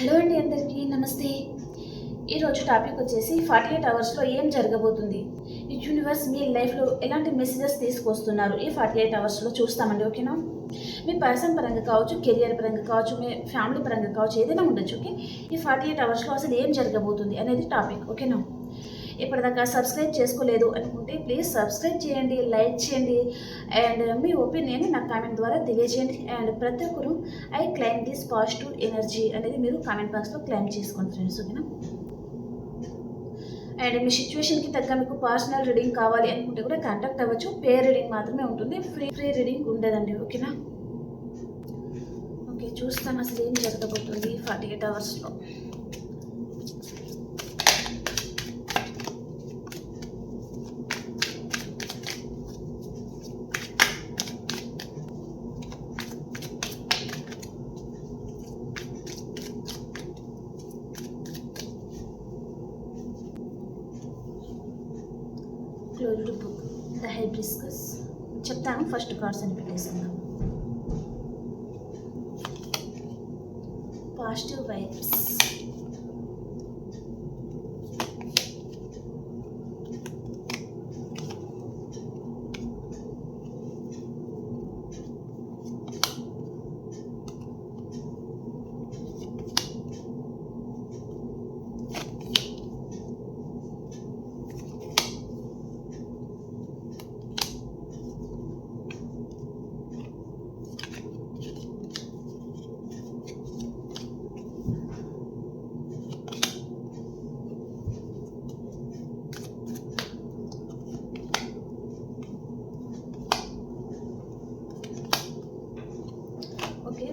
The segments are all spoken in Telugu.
హలో అండి, అందరికీ నమస్తే. ఈరోజు టాపిక్ వచ్చేసి 48 అవర్స్లో ఏం జరగబోతుంది, ఈ యూనివర్స్ మీ లైఫ్లో ఎలాంటి మెసేజెస్ తీసుకొస్తున్నారు ఈ 48 అవర్స్లో చూస్తామండి. ఓకేనా? మీ పర్సన్ పరంగా కావచ్చు, కెరియర్ పరంగా కావచ్చు, మీ ఫ్యామిలీ పరంగా కావచ్చు, ఏదైనా ఉండొచ్చు. ఓకే, ఈ 48 అవర్స్లో అసలు ఏం జరగబోతుంది అనేది టాపిక్. ఓకేనా? ఇప్పటిదాకా సబ్స్క్రైబ్ చేసుకోలేదు అనుకుంటే ప్లీజ్ సబ్స్క్రైబ్ చేయండి, లైక్ చేయండి, అండ్ మీ ఒపీనియన్ నాకు కామెంట్ ద్వారా తెలియజేయండి. అండ్ ప్రతి ఒక్కరు I claim this positive energy అనేది మీరు కామెంట్ బాక్స్లో క్లైమ్ చేసుకోండి ఫ్రెండ్స్. ఓకేనా? అండ్ మీ సిచ్యువేషన్కి తగ్గ మీకు పర్సనల్ రీడింగ్ కావాలి అనుకుంటే కూడా కాంటాక్ట్ అవ్వచ్చు. పేర్ రీడింగ్ మాత్రమే ఉంటుంది, ఫ్రీ రీడింగ్ ఉండదండి. ఓకేనా? ఓకే, చూస్తాను అసలు ఏం జరగబోతుంది 48 అవర్స్లో. Closed book, the hibiscus. చెప్తాను, ఫస్ట్ కార్డ్స్ అని పెట్టేసుకుందాం. Positive vibes,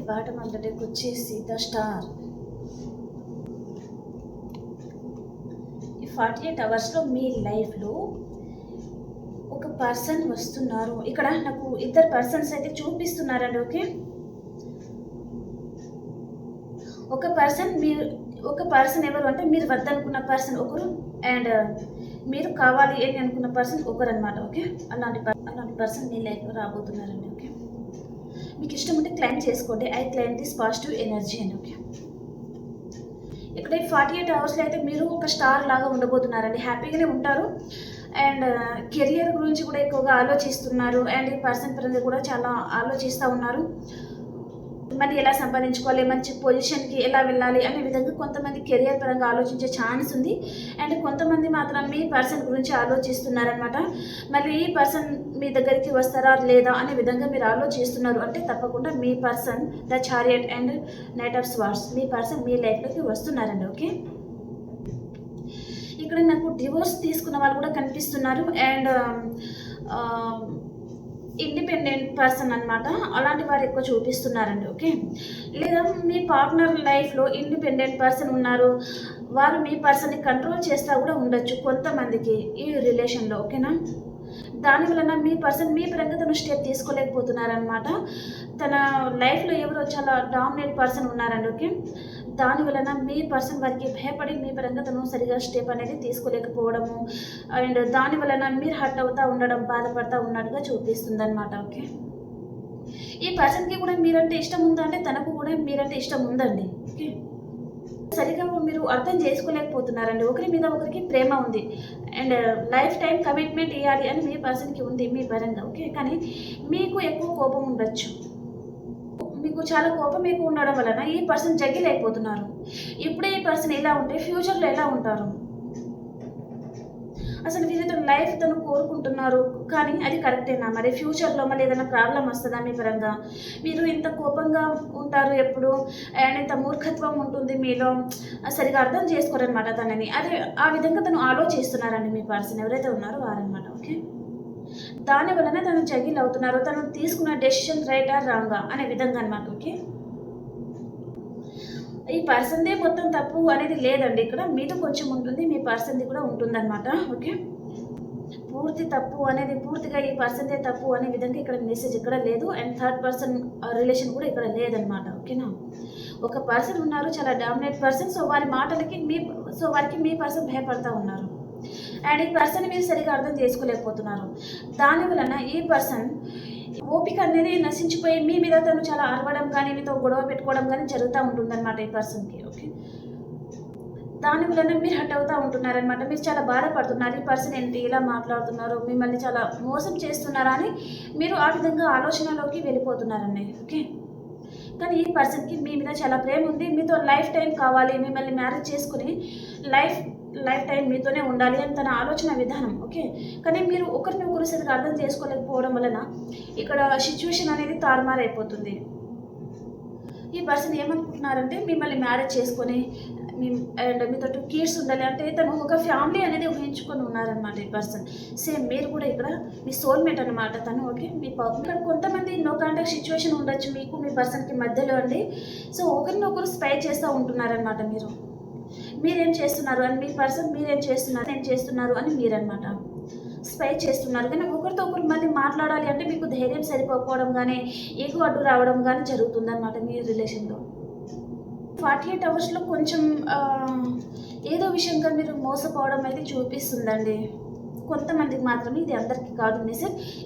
bottom of the deck వచ్చేసి ద స్టార్. ఈ 48 అవర్స్లో మీ లైఫ్లో ఒక పర్సన్ వస్తున్నారు. ఇక్కడ నాకు ఇద్దరు పర్సన్స్ అయితే చూపిస్తున్నారండి. ఓకే, ఒక పర్సన్ ఎవరు అంటే మీరు వద్దనుకున్న పర్సన్ ఒకరు, అండ్ మీరు కావాలి అని అనుకున్న పర్సన్ ఒకరు అనమాట. ఓకే, అలాంటి పర్సన్ మీ లైఫ్లో రాబోతున్నారండి. ఓకే, మీకు ఇష్టం ఉంటే క్లైమ్ చేసుకోండి. I claim this positive energy అని. ఓకే, ఇక్కడ ఈ 48 అవర్స్లో అయితే మీరు ఒక స్టార్ లాగా ఉండబోతున్నారండి. హ్యాపీగానే ఉంటారు, అండ్ కెరియర్ గురించి కూడా ఎక్కువగా ఆలోచిస్తున్నారు, అండ్ ఈ పర్సన్ పరంగా కూడా చాలా ఆలోచిస్తూ ఉన్నారు. మనీ ఎలా సంపాదించుకోవాలి, మంచి పొజిషన్కి ఎలా వెళ్ళాలి అనే విధంగా కొంతమంది కెరియర్ పరంగా ఆలోచించే ఛాన్స్ ఉంది, అండ్ కొంతమంది మాత్రం మీ పర్సన్ గురించి ఆలోచిస్తున్నారనమాట. మళ్ళీ ఈ పర్సన్ మీ దగ్గరికి వస్తారా లేదా అనే విధంగా మీరు ఆలోచిస్తున్నారు. అంటే తప్పకుండా మీ person the chariot and knight of swords, మీ పర్సన్ మీ లైఫ్లోకి వస్తున్నారండి. ఓకే, ఇక్కడ నాకు డివోర్స్ తీసుకున్న వాళ్ళు కూడా కనిపిస్తున్నారు, అండ్ ఇండిపెండెంట్ పర్సన్ అనమాట. అలాంటి వారు ఎక్కువ చూపిస్తున్నారండి. ఓకే, లేదా మీ పార్ట్నర్ లైఫ్లో ఇండిపెండెంట్ పర్సన్ ఉన్నారు, వారు మీ పర్సన్ని కంట్రోల్ చేస్తూ కూడా ఉండొచ్చు కొంతమందికి ఈ రిలేషన్లో. ఓకేనా? దాని వలన మీ పర్సన్ మీ పరంగా తను స్టెప్ తీసుకోలేకపోతున్నారనమాట. తన లైఫ్లో ఎవరో చాలా డామినేట్ పర్సన్ ఉన్నారండి. ఓకే, దాని వలన మీ పర్సన్ వారికి భయపడి మీ పరంగా తను సరిగా స్టెప్ అనేది తీసుకోలేకపోవడము, అండ్ దాని వలన మీరు హర్ట్ అవుతూ ఉండడం, బాధపడుతూ ఉన్నట్టుగా చూపిస్తుంది అనమాట. ఓకే, ఈ పర్సన్కి కూడా మీరంటే ఇష్టం ఉందా అంటే తనకు కూడా మీరంటే ఇష్టం ఉందండి. ఓకే, సరిగా మీరు అర్థం చేసుకోలేకపోతున్నారండి. ఒకరి మీద ఒకరికి ప్రేమ ఉంది, అండ్ లైఫ్ టైం కమిట్మెంట్ ఇవ్వాలి అని మీ పర్సన్కి ఉంది మీ పరంగా. ఓకే, కానీ మీకు ఎక్కువ కోపం ఉండొచ్చు. మీకు చాలా కోపం ఎక్కువ ఉండడం వలన ఈ పర్సన్ జగిల్ అయిపోతున్నారు. ఇప్పుడే ఈ పర్సన్ ఎలా ఉంటే ఫ్యూచర్లో ఎలా ఉంటారు, అసలు వీరితో లైఫ్ తను కోరుకుంటున్నారు, కానీ అది కరెక్టేనా? మరి ఫ్యూచర్లో మళ్ళీ ఏదైనా ప్రాబ్లం వస్తుందా మీ పరంగా? మీరు ఇంత కోపంగా ఉంటారు ఎప్పుడు, అండ్ ఇంత మూర్ఖత్వం ఉంటుంది మీలో, సరిగా అర్థం చేసుకోరనమాట తనని. అదే ఆ విధంగా తను ఆలోచిస్తున్నారండి మీ పర్సన్ ఎవరైతే ఉన్నారో వారనమాట. ఓకే, దాని వలన తను జగిల్ అవుతున్నారు. తను తీసుకున్న డెసిషన్ రైటా రాంగా అనే విధంగా అనమాట. ఓకే, ఈ పర్సన్దే మొత్తం తప్పు అనేది లేదండి. ఇక్కడ మీతో కొంచెం ఉంటుంది, మీ పర్సన్ది కూడా ఉంటుందన్నమాట. ఓకే, పూర్తి తప్పు అనేది పూర్తిగా ఈ పర్సన్దే తప్పు అనే విధంగా ఇక్కడ మెసేజ్ ఇక్కడ లేదు, అండ్ థర్డ్ పర్సన్ రిలేషన్ కూడా ఇక్కడ లేదనమాట. ఓకేనా? ఒక పర్సన్ ఉన్నారు, చాలా డామినేట్ పర్సన్. సో వారి మాటలకి వారికి మీ పర్సన్ భయపడతా ఉన్నారు, అండ్ ఈ పర్సన్ మీరు సరిగా అర్థం చేసుకోలేకపోతున్నారు. దాని వలన ఈ పర్సన్ ఓపిక అనేది నశించిపోయి మీ మీద తను చాలా అరవడం కానీ మీతో గొడవ పెట్టుకోవడం కానీ జరుగుతూ ఉంటుందన్నమాట ఈ పర్సన్కి. ఓకే, దాని వలన మీరు హర్ట్ అవుతూ ఉంటున్నారనమాట. మీరు చాలా బాధపడుతున్నారు, ఈ పర్సన్ ఏంటి ఇలా మాట్లాడుతున్నారు, మిమ్మల్ని చాలా మోసం చేస్తున్నారా అని మీరు ఆ విధంగా ఆలోచనలోకి వెళ్ళిపోతున్నారండి. ఓకే, కానీ ఈ పర్సన్కి మీ మీద చాలా ప్రేమ ఉంది, మీతో లైఫ్ టైం కావాలి, మిమ్మల్ని మ్యారేజ్ చేసుకుని లైఫ్ టైం మీతోనే ఉండాలి అని తన ఆలోచన విధానం. ఓకే, కానీ మీరు ఒకరిని ఒకరు సరిగ్గా అర్థం చేసుకోలేకపోవడం వలన ఇక్కడ సిచ్యువేషన్ అనేది తారుమారైపోతుంది. ఈ పర్సన్ ఏమనుకుంటున్నారంటే మిమ్మల్ని మ్యారేజ్ చేసుకొని అండ్ మీతో 2 కిడ్స్ ఉండాలి అంటే తను ఒక ఫ్యామిలీ అనేది ఊహించుకొని ఉన్నారనమాట ఈ పర్సన్. సేమ్ మీరు కూడా ఇక్కడ మీ సోల్మేట్ అనమాట తను. ఓకే, మీ ఇక్కడ కొంతమంది నో కాంటాక్ట్ సిచ్యువేషన్ ఉండొచ్చు మీకు మీ పర్సన్కి మధ్యలో అండి. సో ఒకరినొకరు స్పై చేస్తూ ఉంటున్నారనమాట. మీరేం చేస్తున్నారు అని మీ పర్సన్, మీరేం చేస్తున్నారు ఏం చేస్తున్నారు అని మీరనమాట స్పై చేస్తున్నారు. కానీ ఒకరితో ఒకరు మళ్ళీ మాట్లాడాలి అంటే మీకు ధైర్యం సరిపోకపోవడం కానీ ఈగో అడ్డు రావడం కానీ జరుగుతుందన్నమాట మీ రిలేషన్లో. 48 అవర్స్లో కొంచెం ఏదో విషయంగా మీరు మోసపోవడం అయితే చూపిస్తుందండి. కొంతమందికి మాత్రమే, ఇది అందరికీ కాదు.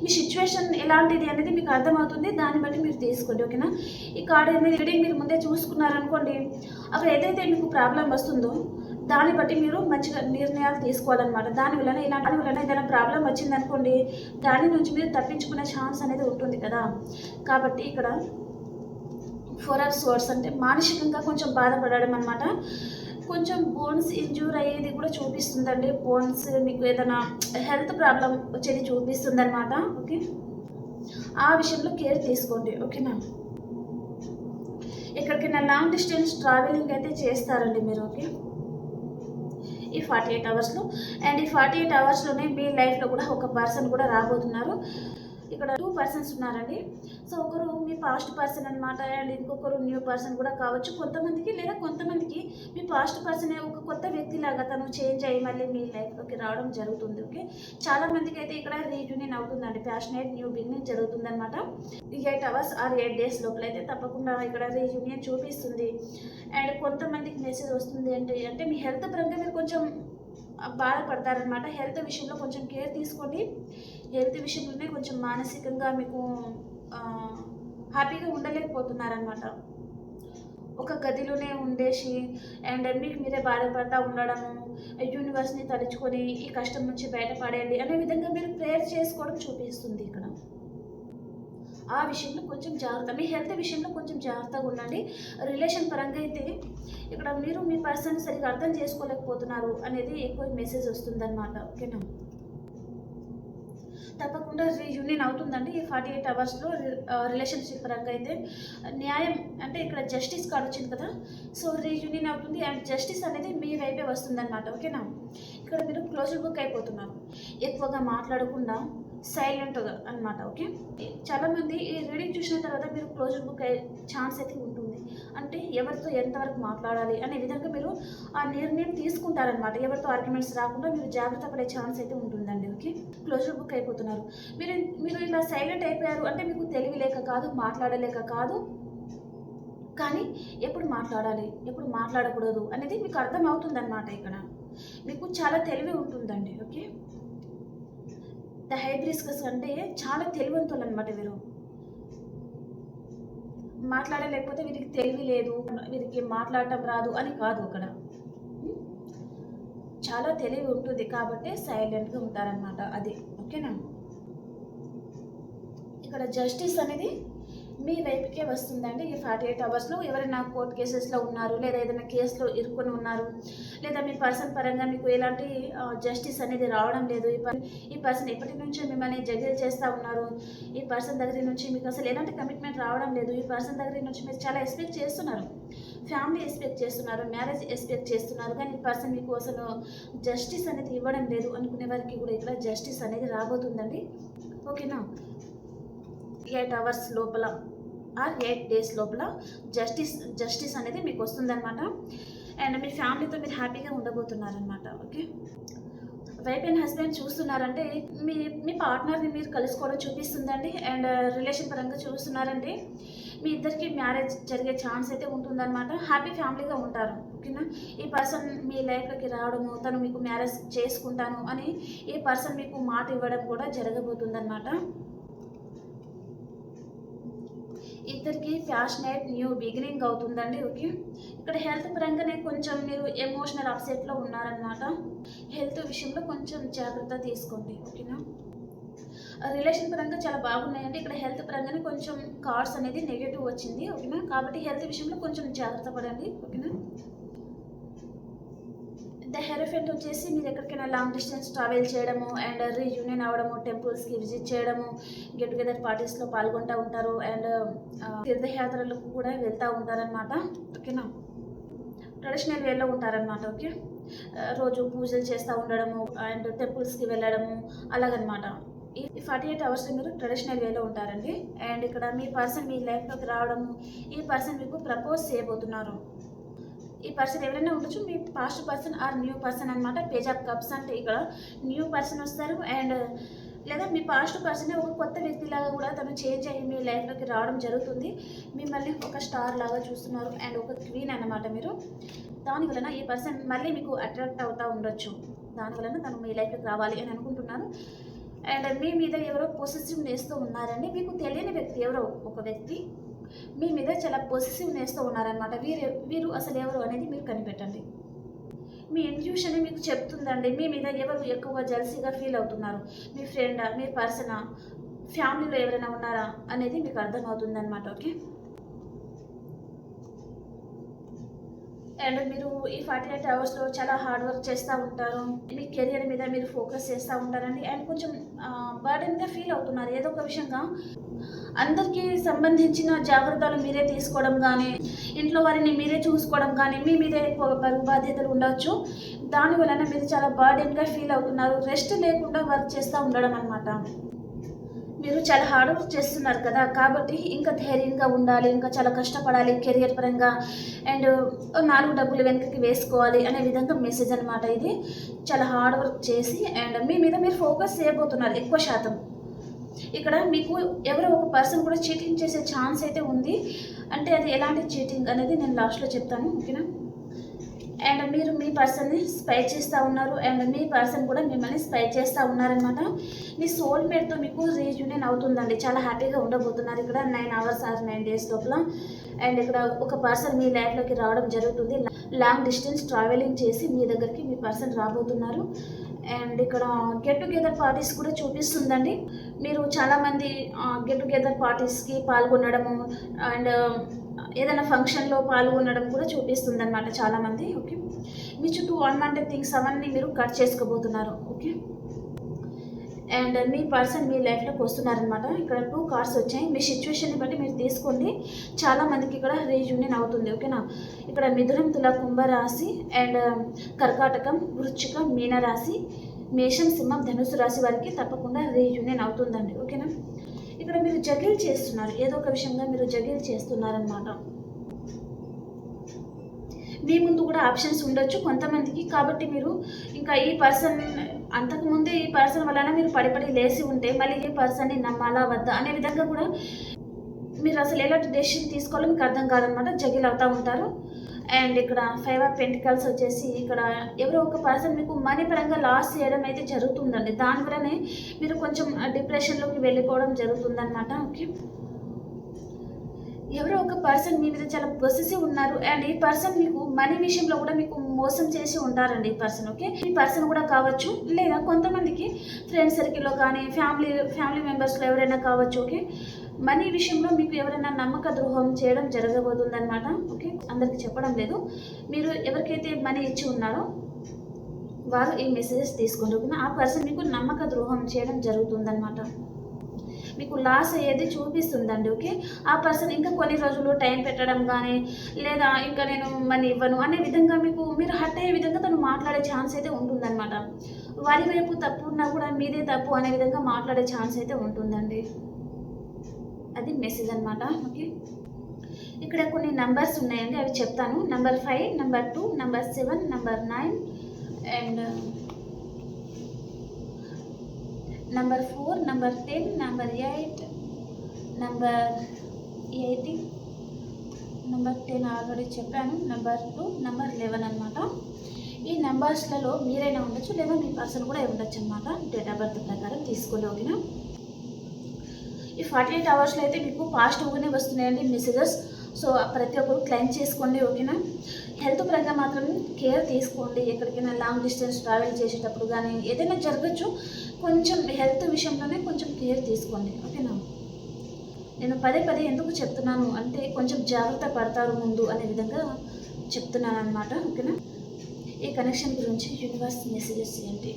మీ సిచ్యువేషన్ ఎలాంటిది అనేది మీకు అర్థమవుతుంది, దాన్ని బట్టి మీరు తీసుకోండి. ఓకేనా, ఈ కార్డ్ అనేది రీడింగ్ మీరు ముందే చూసుకున్నారనుకోండి, అక్కడ ఏదైతే మీకు ప్రాబ్లం వస్తుందో దాన్ని బట్టి మీరు మంచిగా నిర్ణయాలు తీసుకోవాలన్నమాట. దానివల్ల ఏదైనా ప్రాబ్లం వచ్చిందనుకోండి, దాని నుంచి మీరు తప్పించుకునే ఛాన్స్ అనేది ఉంటుంది కదా. కాబట్టి ఇక్కడ 4 ఆఫ్ సోర్స్ అంటే మానసికంగా కొంచెం బాధపడడం అనమాట. కొంచెం బోన్స్ ఇంజూర్ అయ్యేది కూడా చూపిస్తుందండి. బోన్స్ మీకు ఏదైనా హెల్త్ ప్రాబ్లం వచ్చేది చూపిస్తుంది అనమాట. ఓకే, ఆ విషయంలో కేర్ తీసుకోండి. ఓకేనా, ఎక్కడికైనా లాంగ్ డిస్టెన్స్ ట్రావెలింగ్ అయితే చేస్తారండి మీరు. ఓకే, ఈ 48 అవర్స్లో. అండ్ ఈ 48 అవర్స్లోనే మీ లైఫ్లో కూడా ఒక పర్సన్ కూడా రాబోతున్నారు. ఇక్కడ 2 పర్సన్స్ ఉన్నారండి. సో ఒకరు మీ పాస్ట్ పర్సన్ అనమాట, అండ్ ఇంకొకరు న్యూ పర్సన్ కూడా కావచ్చు కొంతమందికి మీ పాస్ట్ పర్సనే ఒక కొత్త వ్యక్తిలాగా తను చేంజ్ అయ్యి మళ్ళీ మీ లైఫ్లోకి రావడం జరుగుతుంది. ఓకే, చాలా మందికి అయితే ఇక్కడ రీయూనియన్ అవుతుందండి, ప్యాషనేట్ న్యూ బిగినింగ్ జరుగుతుంది అనమాట. 8 అవర్స్ ఆర్ 8 డేస్ లోపల అయితే తప్పకుండా ఇక్కడ రీయూనియన్ చూపిస్తుంది. అండ్ కొంతమందికి మెసేజ్ వస్తుంది అంటే మీ హెల్త్ పరంగా మీరు కొంచెం బాధపడతారనమాట. హెల్త్ విషయంలో కొంచెం కేర్ తీసుకోండి. హెల్త్ విషయంలోనే కొంచెం మానసికంగా మీకు హ్యాపీగా ఉండలేకపోతున్నారనమాట. ఒక గదిలోనే ఉండేసి అండ్ మీకు మీరే బాధపడతా ఉండడము, యూనివర్స్ని తలుచుకొని ఈ కష్టం నుంచి బయటపడేయండి అనే విధంగా మీరు ప్రేయర్ చేసుకోవడం చూపిస్తుంది ఇక్కడ. ఆ విషయంలో కొంచెం జాగ్రత్త, మీ హెల్త్ విషయంలో కొంచెం జాగ్రత్తగా ఉండండి. రిలేషన్ పరంగా అయితే ఇక్కడ మీరు మీ పర్సన్ సరిగా అర్థం చేసుకోలేకపోతున్నారు అనేది ఎక్కువ మెసేజ్ వస్తుందన్నమాట. ఓకేనా, తప్పకుండా రీయూనియన్ అవుతుందండి ఈ 48 అవర్స్లో. రిలేషన్షిప్ పరంగా అయితే న్యాయం అంటే ఇక్కడ జస్టిస్ కార్డ్ వచ్చింది కదా, సో రీయూనియన్ అవుతుంది అండ్ జస్టిస్ అనేది మీ వైపే వస్తుందన్నమాట. ఓకేనా, ఇక్కడ మీరు క్లోజర్ బుక్ అయిపోతున్నారు, ఎక్కువగా మాట్లాడకుండా సైలెంట్గా అనమాట. ఓకే, చాలామంది ఈ రీడింగ్ చూసిన తర్వాత మీరు క్లోజర్ బుక్ అయ్యే ఛాన్స్ అయితే ఉంటుంది. అంటే ఎవరితో ఎంతవరకు మాట్లాడాలి అనే విధంగా మీరు ఆ నిర్ణయం తీసుకుంటారనమాట. ఎవరితో ఆర్గ్యుమెంట్స్ రాకుండా మీరు జాగ్రత్త పడే ఛాన్స్ అయితే ఉంటుందండి. ఓకే, క్లోజర్ బుక్ అయిపోతున్నారు. మీరు ఇలా సైలెంట్ అయిపోయారు అంటే మీకు తెలివి లేక కాదు, మాట్లాడలేక కాదు, కానీ ఎప్పుడు మాట్లాడాలి ఎప్పుడు మాట్లాడకూడదు అనేది మీకు అర్థం అవుతుందన్నమాట. ఇక్కడ మీకు చాలా తెలివి ఉంటుందండి. ఓకే, ద హైబ్రిస్కస్ అంటే చాలా తెలివంతులు అనమాట. వీరు మాట్లాడలేకపోతే వీరికి తెలివి లేదు, వీరికి మాట్లాడటం రాదు అని కాదు. అక్కడ చాలా తెలివి ఉంటుంది కాబట్టి సైలెంట్గా ఉంటారనమాట. అది ఓకేనా. ఇక్కడ జస్టిస్ అనేది మీ వైపుకే వస్తుందండి ఈ 48 అవర్స్లో. ఎవరైనా కోర్ట్ కేసెస్లో ఉన్నారు, లేదా ఏదైనా కేసులో ఇరుక్కొని ఉన్నారు, లేదా మీ పర్సన్ పరంగా మీకు ఎలాంటి జస్టిస్ అనేది రావడం లేదు, ఈ పర్సన్ ఎప్పటి నుంచో మిమ్మల్ని జగిల్ చేస్తూ ఉన్నారు, ఈ పర్సన్ దగ్గర నుంచి మీకు అసలు ఎలాంటి కమిట్మెంట్ రావడం లేదు, ఈ పర్సన్ దగ్గర నుంచి మీరు చాలా ఎక్స్పెక్ట్ చేస్తున్నారు, ఫ్యామిలీ ఎక్స్పెక్ట్ చేస్తున్నారు, మ్యారేజ్ ఎక్స్పెక్ట్ చేస్తున్నారు, కానీ ఈ పర్సన్ మీకు అసలు జస్టిస్ అనేది ఇవ్వడం లేదు అనుకునే వారికి కూడా ఇక్కడ జస్టిస్ అనేది రాబోతుందండి. ఓకేనా, 8 అవర్స్ లోపల ఆర్ 8 డేస్ లోపల జస్టిస్ అనేది మీకు వస్తుందన్నమాట. అండ్ మీ ఫ్యామిలీతో మీరు హ్యాపీగా ఉండబోతున్నారనమాట. ఓకే, వైఫ్ అండ్ హస్బెండ్ చూస్తున్నారంటే మీ పార్ట్నర్ని మీరు కలుసుకోవడం చూపిస్తుందండి. అండ్ రిలేషన్ పరంగా చూస్తున్నారంటే మీ ఇద్దరికి మ్యారేజ్ జరిగే ఛాన్స్ అయితే ఉంటుందన్నమాట. హ్యాపీ ఫ్యామిలీగా ఉంటారు. ఓకేనా, ఈ పర్సన్ మీ లైఫ్లోకి రావడము, తను మీకు మ్యారేజ్ చేసుకుంటాను అని ఈ పర్సన్ మీకు మాట ఇవ్వడం కూడా జరగబోతుందన్నమాట. ఇద్దరికి ప్యాషనేట్ న్యూ బిగినింగ్ అవుతుందండి. ఓకే, ఇక్కడ హెల్త్ పరంగానే కొంచెం మీరు ఎమోషనల్ అప్సెట్లో ఉన్నారనమాట. హెల్త్ విషయంలో కొంచెం జాగ్రత్త తీసుకోండి. ఓకేనా, రిలేషన్ పరంగా చాలా బాగున్నాయండి. ఇక్కడ హెల్త్ పరంగానే కొంచెం కార్డ్స్ అనేది నెగిటివ్ వచ్చింది. ఓకేనా, కాబట్టి హెల్త్ విషయంలో కొంచెం జాగ్రత్త పడండి. ఓకేనా, ద హెరోఫెంట్ వచ్చేసి మీరు ఎక్కడికైనా లాంగ్ డిస్టెన్స్ ట్రావెల్ చేయడము అండ్ రీయూనియన్ అవ్వడము, టెంపుల్స్కి విజిట్ చేయడము, గెట్ టుగెదర్ పార్టీస్లో పాల్గొంటూ ఉంటారు అండ్ తీర్థయాత్రలకు కూడా వెళ్తూ ఉంటారనమాట. ఓకేనా, ట్రెడిషనల్ వేలో ఉంటారనమాట. ఓకే, రోజు పూజలు చేస్తూ ఉండడము అండ్ టెంపుల్స్కి వెళ్ళడము అలాగనమాట. ఈ 48 అవర్స్ మీరు ట్రెడిషనల్ వేలో ఉంటారండి. అండ్ ఇక్కడ మీ పర్సన్ మీ లైఫ్లోకి రావడము, ఈ పర్సన్ మీకు ప్రపోజ్ చేయబోతున్నారు. ఈ పర్సన్ ఎవరైనా ఉండొచ్చు, మీ past person or new person అనమాట. పేజ్ ఆఫ్ కప్స్ అంటే ఇక్కడ న్యూ పర్సన్ వస్తారు అండ్ లేదా మీ పాస్ట్ పర్సనే ఒక కొత్త వ్యక్తిలాగా కూడా తను చేంజ్ అయ్యి మీ లైఫ్లోకి రావడం జరుగుతుంది. మిమ్మల్ని ఒక స్టార్ లాగా చూస్తున్నారు అండ్ ఒక క్వీన్ అన్నమాట మీరు. దానివలన ఈ పర్సన్ మళ్ళీ మీకు అట్రాక్ట్ అవుతూ ఉండొచ్చు. దానివలన తను మీ లైఫ్లోకి రావాలి అని అనుకుంటున్నారు. అండ్ మీ మీద ఎవరో పొసెసివ్నెస్తో ఉన్నారండి. మీకు తెలియని వ్యక్తి ఎవరో ఒక వ్యక్తి మీ మీద చాలా పొసెసివ్నెస్తో ఉన్నారనమాట. వీరు అసలు ఎవరు అనేది మీరు కనిపెట్టండి. మీ ఇంట్యూషన్ మీకు చెప్తుందండి మీ మీద ఎవరు ఎక్కువగా జెలసీగా ఫీల్ అవుతున్నారు. మీ ఫ్రెండా, మీ పర్సనా, ఫ్యామిలీలో ఎవరైనా ఉన్నారా అనేది మీకు అర్థమవుతుంది అనమాట. ఓకే, అండ్ మీరు ఈ 48 అవర్స్లో చాలా హార్డ్ వర్క్ చేస్తూ ఉంటారు. మీ కెరియర్ మీద మీరు ఫోకస్ చేస్తూ ఉంటారండి. అండ్ కొంచెం బర్డెన్గా ఫీల్ అవుతున్నారు ఏదో ఒక విషయంగా. అందరికీ సంబంధించిన జాగ్రత్తలు మీరే తీసుకోవడం కానీ, ఇంట్లో వారిని మీరే చూసుకోవడం కానీ, మీ మీదే బరువు బాధ్యతలు ఉండొచ్చు. దానివలన మీరు చాలా బర్డెన్గా ఫీల్ అవుతున్నారు. రెస్ట్ లేకుండా వర్క్ చేస్తూ ఉండడం అనమాట. మీరు చాలా హార్డ్ వర్క్ చేస్తున్నారు కదా, కాబట్టి ఇంకా ధైర్యంగా ఉండాలి, ఇంకా చాలా కష్టపడాలి కెరియర్ పరంగా అండ్ 4 డబ్బులు వెనక్కి వేసుకోవాలి అనే విధంగా మెసేజ్ అనమాట. ఇది చాలా హార్డ్ వర్క్ చేసి అండ్ మీ మీద మీరు ఫోకస్ చేయబోతున్నారు ఎక్కువ శాతం. ఇక్కడ మీకు ఎవరో ఒక పర్సన్ కూడా చీటింగ్ చేసే ఛాన్స్ అయితే ఉంది. అంటే అది ఎలాంటి చీటింగ్ అనేది నేను లాస్ట్లో చెప్తాను. ఓకేనా, అండ్ మీరు మీ పర్సన్ని స్పై చేస్తూ ఉన్నారు అండ్ మీ పర్సన్ కూడా మిమ్మల్ని స్పై చేస్తూ ఉన్నారనమాట. మీ సోల్మేట్తో మీకు రీయూనియన్ అవుతుందండి. చాలా హ్యాపీగా ఉండబోతున్నారు ఇక్కడ 9 అవర్స్ ఆర్ 9 డేస్ లోపల. అండ్ ఇక్కడ ఒక పర్సన్ మీ లైఫ్లోకి రావడం జరుగుతుంది. లాంగ్ డిస్టెన్స్ ట్రావెలింగ్ చేసి మీ దగ్గరికి మీ పర్సన్ రాబోతున్నారు. అండ్ ఇక్కడ గెట్ టుగెదర్ పార్టీస్ కూడా చూపిస్తుందండి. మీరు చాలామంది గెట్ టుగెదర్ పార్టీస్కి పాల్గొనడము అండ్ ఏదైనా ఫంక్షన్లో పాల్గొనడం కూడా చూపిస్తుంది అనమాట చాలామంది. ఓకే, మీ చుట్టూ అన్వాంటెడ్ థింగ్స్ అవన్నీ మీరు కట్ చేసుకోబోతున్నారు. ఓకే, అండ్ మీ పర్సన్ మీ లైఫ్లోకి వస్తున్నారనమాట. ఇక్కడ 2 కార్డ్స్ వచ్చాయి. మీ సిచ్యువేషన్ని బట్టి మీరు తీసుకోండి. చాలామందికి ఇక్కడ రీయూనియన్ అవుతుంది. ఓకేనా, ఇక్కడ మిథునం, తుల, కుంభరాశి అండ్ కర్కాటకం, వృశ్చికం, మీనరాశి, మేషం, సింహం, ధనుసు రాశి వారికి తప్పకుండా రీయూనియన్ అవుతుందండి. ఓకేనా, ఇక్కడ మీరు జగిల్ చేస్తున్నారు, ఏదో ఒక విషయంగా మీరు జగిల్ చేస్తున్నారనమాట. మీ ముందు కూడా ఆప్షన్స్ ఉండొచ్చు కొంతమందికి. కాబట్టి మీరు ఇంకా ఈ పర్సన్ అంతకుముందే ఈ పర్సన్ వలన మీరు పడిపడి లేసి ఉంటే మళ్ళీ ఈ పర్సన్ని నమ్మాలా వద్దా అనే విధంగా కూడా మీరు అసలు ఎలాంటి డెసిషన్ తీసుకోవాలో మీకు అర్థం కాదనమాట. జగిల్ అవుతూ ఉంటారు. అండ్ ఇక్కడ 5 ఆఫ్ పెంటికల్స్ వచ్చేసి ఇక్కడ ఎవరో ఒక పర్సన్ మీకు మనీ పరంగా లాస్ చేయడం అయితే జరుగుతుందండి. దానివల్లనే మీరు కొంచెం డిప్రెషన్లోకి వెళ్ళిపోవడం జరుగుతుందన్నమాట. ఓకే, ఎవరో ఒక పర్సన్ మీ మీద చాలా పొసెసివ్ ఉన్నారు అండ్ ఈ పర్సన్ మీకు మనీ విషయంలో కూడా మీకు మోసం చేసి ఉంటారండి ఈ పర్సన్. ఓకే, ఈ పర్సన్ కూడా కావచ్చు, లేదా కొంతమందికి ఫ్రెండ్ సర్కిల్లో కానీ ఫ్యామిలీ మెంబర్స్లో ఎవరైనా కావచ్చు. ఓకే, మనీ విషయంలో మీకు ఎవరైనా నమ్మక ద్రోహం చేయడం జరగబోతుందన్నమాట. ఓకే, అందరికీ చెప్పడం లేదు. మీరు ఎవరికైతే మనీ ఇచ్చి ఉన్నారో వారు ఈ మెసేజెస్ తీసుకోండి. ఆ పర్సన్ మీకు నమ్మక ద్రోహం చేయడం జరుగుతుందన్నమాట. మీకు లాస్ అయ్యేది చూపిస్తుందండి. ఓకే, ఆ పర్సన్ ఇంకా కొన్ని రోజులు టైం పెట్టడం కానీ, లేదా ఇంకా నేను మనీ ఇవ్వను అనే విధంగా మీరు హర్ట్ అయ్యే విధంగా తను మాట్లాడే ఛాన్స్ అయితే ఉంటుందన్నమాట. వారి వైపు తప్పు ఉన్నా కూడా మీదే తప్పు అనే విధంగా మాట్లాడే ఛాన్స్ అయితే ఉంటుందండి. అది మెసేజ్ అనమాట. ఓకే, ఇక్కడ కొన్ని నంబర్స్ ఉన్నాయండి, అవి చెప్తాను. Number 5, number 2, number 7, number 9 and number 4, number 10, number 8, number 80, number 10 already చెప్పాను, నెంబర్ 2, నెంబర్ 11 అనమాట. ఈ నెంబర్స్లలో మీరైనా ఉండొచ్చు, లేదా మీ పర్సన్ కూడా ఉండొచ్చు అనమాట. డేట్ ఆఫ్ బర్త్ ప్రకారం తీసుకోలే. ఓకేనా, ఈ 48 అవర్స్లో అయితే మీకు పాజిటివ్గానే వస్తున్నాయండి మెసేజెస్. సో ప్రతి ఒక్కరు క్లైమ్ చేసుకోండి, ఓకేనా. హెల్త్ పరంగా మాత్రం కేర్ తీసుకోండి. ఎక్కడికైనా లాంగ్ డిస్టెన్స్ ట్రావెల్ చేసేటప్పుడు కానీ ఏదైనా జరగచ్చు, కొంచెం హెల్త్ విషయంలోనే కొంచెం కేర్ తీసుకోండి, ఓకేనా. నేను పదే పదే ఎందుకు చెప్తున్నాను అంటే కొంచెం జాగ్రత్త పడతారు ముందు అనే విధంగా చెప్తున్నాను అనమాట, ఓకేనా. ఈ కనెక్షన్ గురించి యూనివర్స్ మెసేజెస్ ఏంటి?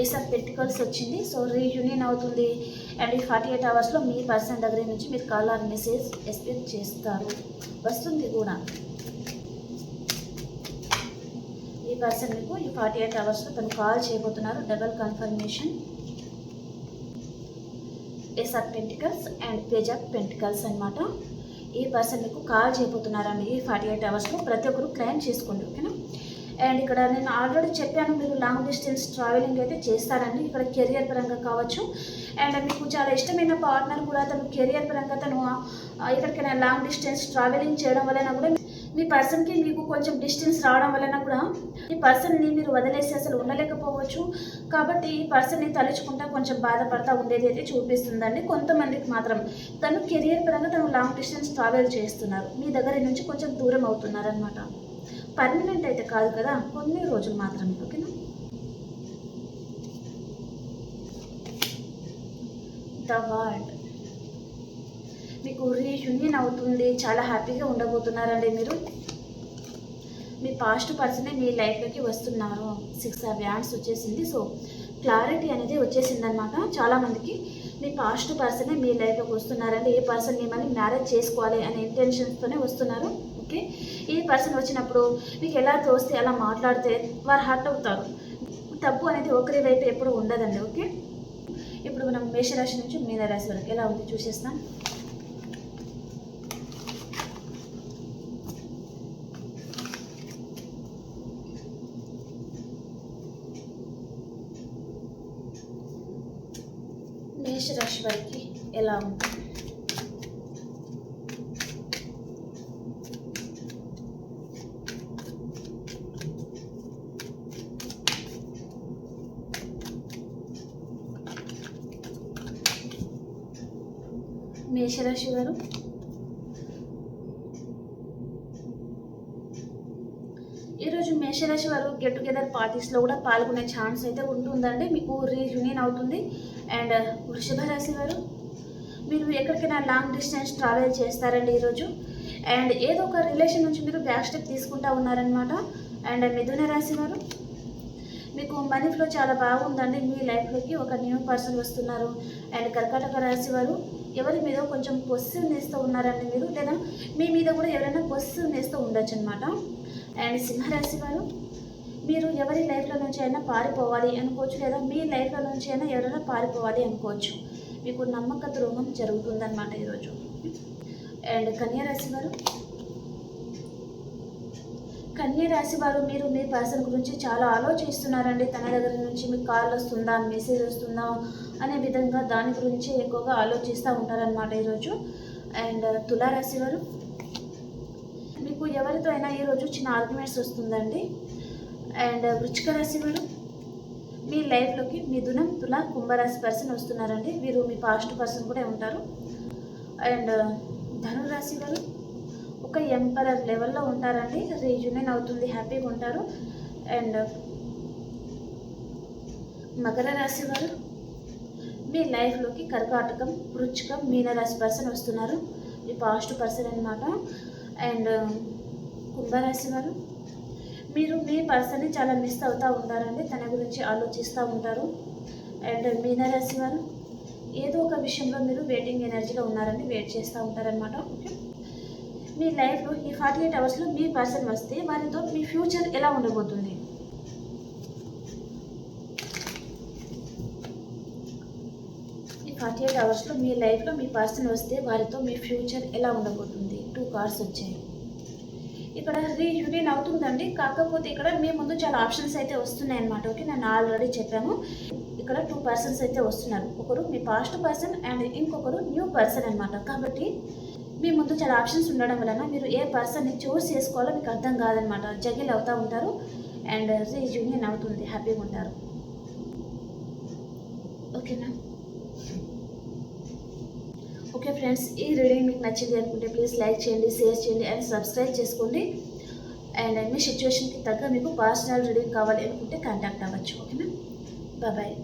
ఏస్ ఆఫ్ పెంటికల్స్ వచ్చింది. సో రీయూనియన్ అవుతుంది అండ్ ఈ 48 అవర్స్లో మీ పర్సన్ దగ్గర నుంచి మీరు కాల్ ఆర్ మెసేజ్ ఎక్స్పెక్ట్ చేస్తారు, వస్తుంది కూడా. ఈ పర్సన్ మీకు ఈ 48 అవర్స్లో తను కాల్ చేయబోతున్నారు. Double confirmation. Ace of pentacles and page of pentacles అనమాట. ఈ పర్సన్ మీకు కాల్ చేయబోతున్నారండి ఈ 48 అవర్స్లో. ప్రతి ఒక్కరు క్లైమ్ చేసుకోండి, ఓకేనా. అండ్ ఇక్కడ నేను ఆల్రెడీ చెప్పాను, మీరు లాంగ్ డిస్టెన్స్ ట్రావెలింగ్ అయితే చేస్తారండి. ఇక్కడ కెరియర్ పరంగా కావచ్చు అండ్ మీకు చాలా ఇష్టమైన పార్ట్నర్ కూడా తను కెరియర్ పరంగా తను ఎక్కడికైనా లాంగ్ డిస్టెన్స్ ట్రావెలింగ్ చేయడం వలన కూడా మీ పర్సన్కి మీకు కొంచెం డిస్టెన్స్ రావడం వలన కూడా ఈ పర్సన్ని మీరు వదిలేసి అసలు ఉండలేకపోవచ్చు. కాబట్టి ఈ పర్సన్ని తలుచుకుంటా కొంచెం బాధపడతా ఉండేది అయితే చూపిస్తుందండి. కొంతమందికి మాత్రం తను కెరియర్ పరంగా తను లాంగ్ డిస్టెన్స్ ట్రావెల్ చేస్తున్నారు, మీ దగ్గర నుంచి కొంచెం దూరం అవుతున్నారు అనమాట. పర్మనెంట్ అయితే కాదు కదా, కొన్ని రోజులు మాత్రమే, ఓకేనా. ద వరల్డ్ మీకు రీయూనియన్ అవుతుంది, చాలా హ్యాపీగా ఉండబోతున్నారండి మీరు. మీ పాస్ట్ పర్సనే మీ లైఫ్లోకి వస్తున్నారు. 6 ఆఫ్ వ్యాండ్స్ వచ్చేసింది. సో క్లారిటీ అనేది వచ్చేసింది అనమాట చాలామందికి. మీ పాస్ట్ పర్సనే మీ లైఫ్లోకి వస్తున్నారండి. ఏ పర్సన్ మిమ్మల్ని మ్యారేజ్ చేసుకోవాలి అనే ఇంటెన్షన్స్తోనే వస్తున్నారు, ఓకే. ఈ పర్సన్ వచ్చినప్పుడు మీకు ఎలా తోస్తే అలా మాట్లాడితే వారు హర్ట్ అవుతారు. తప్పు అనేది ఒకరి వైపు ఎప్పుడు ఉండదండి, ఓకే. ఇప్పుడు మనం మేషరాశి నుంచి మీనరాశి వరకు ఎలా ఉంది చూసేస్తాం. మేషరాశి వారికి ఎలా ఉంది? మేషరాశి వారు ఈరోజు మేషరాశి వారు గెట్ టుగెదర్ పార్టీస్లో కూడా పాల్గొనే ఛాన్స్ అయితే ఉంటుందండి. మీకు రీయూనియన్ అవుతుంది. అండ్ వృషభ రాశి వారు మీరు ఎక్కడికైనా లాంగ్ డిస్టెన్స్ ట్రావెల్ చేస్తారండి ఈరోజు. అండ్ ఏదో ఒక రిలేషన్ నుంచి మీరు బ్యాక్ స్టెప్ తీసుకుంటా ఉన్నారనమాట. అండ్ మిథున రాశి వారు మీకు మనీ ఫ్లో చాలా బాగుందండి. మీ లైఫ్లోకి ఒక న్యూ పర్సన్ వస్తున్నారు. అండ్ కర్కాటక రాశి వారు ఎవరి మీద కొంచెం పొసిటివ్నెస్తో ఉన్నారండి మీరు, లేదా మీ మీద కూడా ఎవరైనా పొసిటివ్నెస్తో ఉండొచ్చు అనమాట. అండ్ సింహరాశి వారు మీరు ఎవరి లైఫ్లో నుంచి అయినా పారిపోవాలి అనుకోవచ్చు, లేదా మీ లైఫ్లో నుంచి అయినా ఎవరైనా పారిపోవాలి అనుకోవచ్చు. మీకు నమ్మక ద్రోహం జరుగుతుందన్నమాట ఈరోజు. అండ్ కన్యారాశి వారు మీరు మీ పర్సన్ గురించి చాలా ఆలోచిస్తున్నారండి. తన దగ్గర నుంచి మీకు కాల్ వస్తుందా, మెసేజ్ వస్తుందా అనే విధంగా దాని గురించి ఎక్కువగా ఆలోచిస్తూ ఉంటారనమాట ఈరోజు. అండ్ తులారాశి వారు మీకు ఎవరితో అయినా ఈరోజు చిన్న ఆర్గ్యుమెంట్స్ వస్తుందండి. అండ్ వృశ్చిక రాశి వారు మీ లైఫ్లోకి మిథునం, తుల, కుంభరాశి పర్సన్ వస్తున్నారండి. వీరు మీ పాస్ట్ పర్సన్ కూడా ఉంటారు. అండ్ ధనురాశి వారు ఒక ఎంపరర్ లెవెల్లో ఉంటారండి. రీయూనియన్ అవుతుంది, హ్యాపీగా ఉంటారు. అండ్ మకర రాశి వారు మీ లైఫ్లోకి కర్కాటకం, వృశ్చికం, మీనరాశి పర్సన్ వస్తున్నారు, మీ పాస్ట్ పర్సన్ అనమాట. అండ్ కుంభరాశి వారు మీరు మీ పర్సన్ని చాలా మిస్ అవుతూ ఉంటారండి, తన గురించి ఆలోచిస్తూ ఉంటారు. అండ్ మీనరాశి వారు ఏదో ఒక విషయంలో మీరు వెయిటింగ్ ఎనర్జీలో ఉన్నారండి, వెయిట్ చేస్తూ ఉంటారనమాట. ఓకే, మీ లైఫ్లో ఈ 48 అవర్స్లో మీ పర్సన్ వస్తే వారితో మీ ఫ్యూచర్ ఎలా ఉండబోతుంది? ఈ 48 అవర్స్లో మీ లైఫ్లో మీ పర్సన్ వస్తే వారితో మీ ఫ్యూచర్ ఎలా ఉండబోతుంది? 2 కార్డ్స్ వచ్చాయి. ఇక్కడ రీయూనియన్ అవుతుందండి, కాకపోతే ఇక్కడ మీ ముందు చాలా ఆప్షన్స్ అయితే వస్తున్నాయి అన్నమాట. ఓకే, నేను ఆల్రెడీ చెప్పాము. ఇక్కడ 2 పర్సన్స్ అయితే వస్తున్నారు. ఒకరు మీ పాస్ట్ పర్సన్ అండ్ ఇంకొకరు న్యూ పర్సన్ అనమాట. కాబట్టి మీ ముందు చాలా ఆప్షన్స్ ఉండడం వలన మీరు ఏ పర్సన్ని చూస్ చేసుకోవాలో మీకు అర్థం కాదనమాట, జగిల్ అవుతూ ఉంటారు. అండ్ రీయూనియన్ అవుతుంది, హ్యాపీగా ఉంటారు. ఓకేనా? ఓకే ఫ్రెండ్స్, ఈ రీడింగ్ మీకు నచ్చింది అనుకుంటే ప్లీజ్ లైక్ చేయండి, షేర్ చేయండి అండ్ సబ్స్క్రైబ్ చేసుకోండి. అండ్ మీ సిచ్యువేషన్కి తగ్గ మీకు పర్సనల్ రీడింగ్ కావాలి అనుకుంటే కాంటాక్ట్ అవ్వచ్చు. ఓకేనా? బాయ్.